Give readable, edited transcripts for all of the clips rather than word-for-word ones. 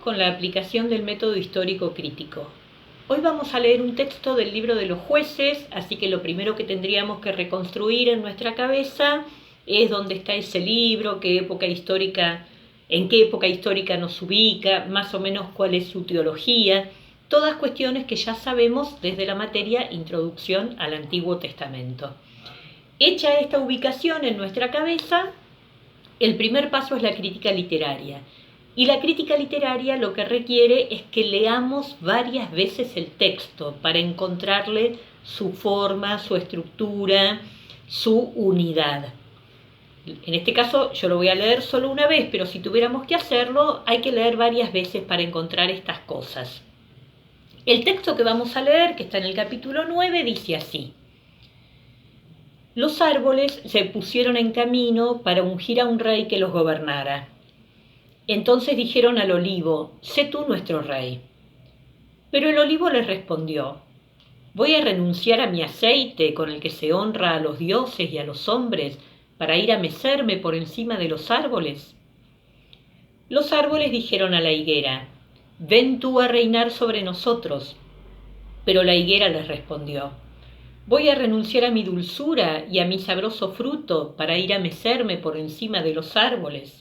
con la aplicación del método histórico crítico. Hoy vamos a leer un texto del libro de los jueces, así que lo primero que tendríamos que reconstruir en nuestra cabeza es dónde está ese libro, en qué época histórica nos ubica, más o menos cuál es su teología, todas cuestiones que ya sabemos desde la materia Introducción al Antiguo Testamento. Hecha esta ubicación en nuestra cabeza, el primer paso es la crítica literaria. Y la crítica literaria lo que requiere es que leamos varias veces el texto para encontrarle su forma, su estructura, su unidad. En este caso yo lo voy a leer solo una vez, pero si tuviéramos que hacerlo hay que leer varias veces para encontrar estas cosas. El texto que vamos a leer, que está en el capítulo 9, dice así: Los árboles se pusieron en camino para ungir a un rey que los gobernara. Entonces dijeron al olivo: sé tú nuestro rey. Pero el olivo les respondió: ¿voy a renunciar a mi aceite con el que se honra a los dioses y a los hombres para ir a mecerme por encima de los árboles? Los árboles dijeron a la higuera: ven tú a reinar sobre nosotros. Pero la higuera les respondió: ¿voy a renunciar a mi dulzura y a mi sabroso fruto para ir a mecerme por encima de los árboles?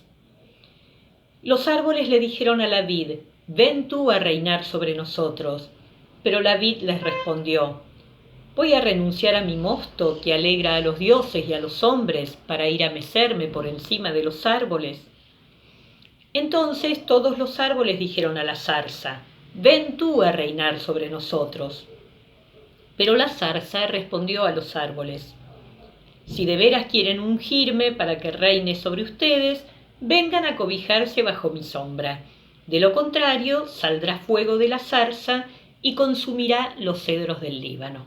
Los árboles le dijeron a la vid: ven tú a reinar sobre nosotros. Pero la vid les respondió: ¿voy a renunciar a mi mosto que alegra a los dioses y a los hombres para ir a mecerme por encima de los árboles? Entonces todos los árboles dijeron a la zarza: ven tú a reinar sobre nosotros. Pero la zarza respondió a los árboles: si de veras quieren ungirme para que reine sobre ustedes, vengan a cobijarse bajo mi sombra. De lo contrario, saldrá fuego de la zarza y consumirá los cedros del Líbano.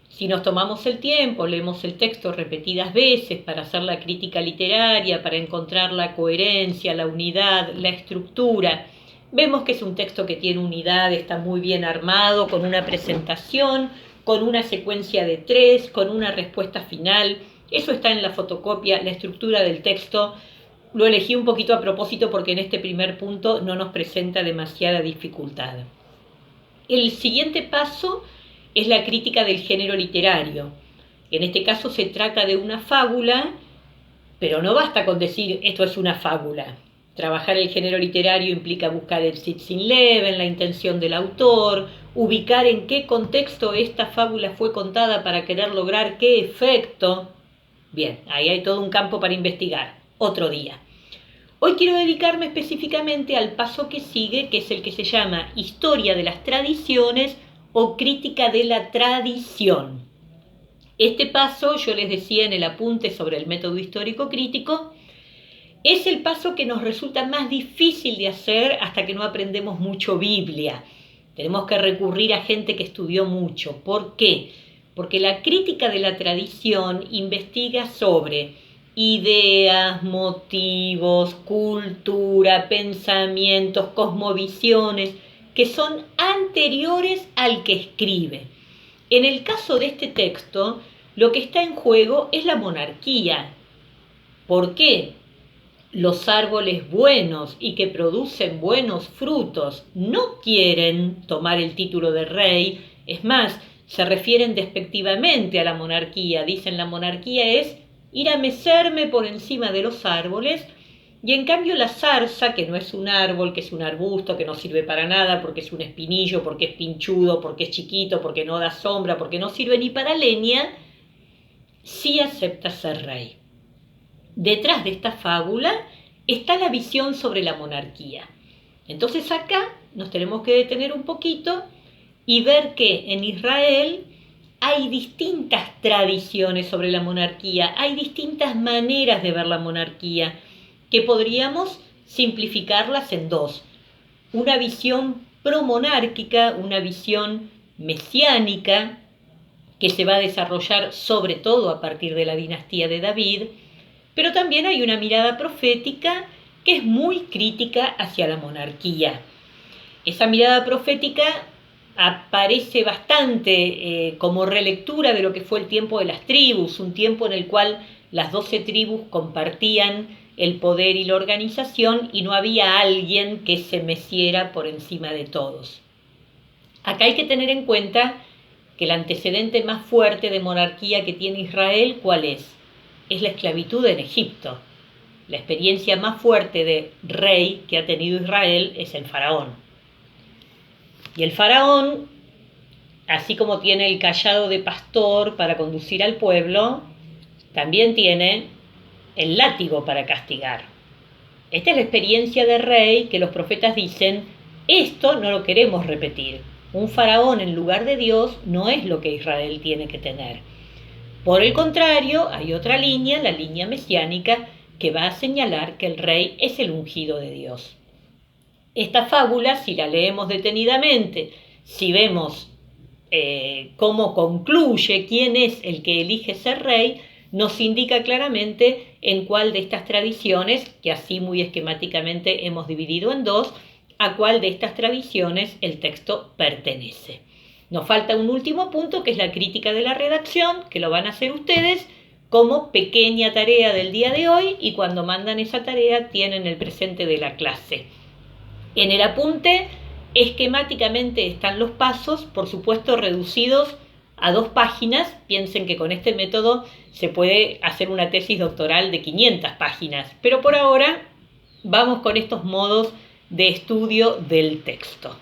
Si nos tomamos el tiempo, leemos el texto repetidas veces para hacer la crítica literaria, para encontrar la coherencia, la unidad, la estructura, vemos que es un texto que tiene unidad, está muy bien armado, con una presentación, con una secuencia de 3, con una respuesta final. Eso está en la fotocopia, la estructura del texto. Lo elegí un poquito a propósito porque en este primer punto no nos presenta demasiada dificultad. El siguiente paso es la crítica del género literario. En este caso se trata de una fábula, pero no basta con decir esto es una fábula. Trabajar el género literario implica buscar el Sitz in Leben, la intención del autor, ubicar en qué contexto esta fábula fue contada para querer lograr qué efecto. Bien, ahí hay todo un campo para investigar, otro día. Hoy quiero dedicarme específicamente al paso que sigue, que es el que se llama Historia de las Tradiciones o Crítica de la Tradición. Este paso, yo les decía en el apunte sobre el método histórico crítico, es el paso que nos resulta más difícil de hacer hasta que no aprendemos mucho Biblia. Tenemos que recurrir a gente que estudió mucho. ¿Por qué? Porque la crítica de la tradición investiga sobre ideas, motivos, cultura, pensamientos, cosmovisiones que son anteriores al que escribe. En el caso de este texto, lo que está en juego es la monarquía. ¿Por qué? Los árboles buenos y que producen buenos frutos no quieren tomar el título de rey, es más, se refieren despectivamente a la monarquía, dicen la monarquía es ir a mecerme por encima de los árboles, y en cambio la zarza, que no es un árbol, que es un arbusto, que no sirve para nada, porque es un espinillo, porque es pinchudo, porque es chiquito, porque no da sombra, porque no sirve ni para leña, sí acepta ser rey. Detrás de esta fábula está la visión sobre la monarquía. Entonces acá nos tenemos que detener un poquito y ver que en Israel hay distintas tradiciones sobre la monarquía, hay distintas maneras de ver la monarquía, que podríamos simplificarlas en dos. Una visión promonárquica, una visión mesiánica, que se va a desarrollar sobre todo a partir de la dinastía de David, pero también hay una mirada profética que es muy crítica hacia la monarquía. Esa mirada profética aparece bastante como relectura de lo que fue el tiempo de las tribus, un tiempo en el cual las 12 tribus compartían el poder y la organización y no había alguien que se meciera por encima de todos. Acá hay que tener en cuenta que el antecedente más fuerte de monarquía que tiene Israel, ¿cuál es? Es la esclavitud en Egipto. La experiencia más fuerte de rey que ha tenido Israel es el faraón. Y el faraón, así como tiene el cayado de pastor para conducir al pueblo, también tiene el látigo para castigar. Esta es la experiencia de rey que los profetas dicen, esto no lo queremos repetir. Un faraón en lugar de Dios no es lo que Israel tiene que tener. Por el contrario, hay otra línea, la línea mesiánica, que va a señalar que el rey es el ungido de Dios. Esta fábula, si la leemos detenidamente, si vemos cómo concluye quién es el que elige ser rey, nos indica claramente en cuál de estas tradiciones, que así muy esquemáticamente hemos dividido en dos, a cuál de estas tradiciones el texto pertenece. Nos falta un último punto, que es la crítica de la redacción, que lo van a hacer ustedes como pequeña tarea del día de hoy, y cuando mandan esa tarea tienen el presente de la clase. En el apunte esquemáticamente están los pasos, por supuesto reducidos a 2 páginas. Piensen que con este método se puede hacer una tesis doctoral de 500 páginas, pero por ahora vamos con estos modos de estudio del texto.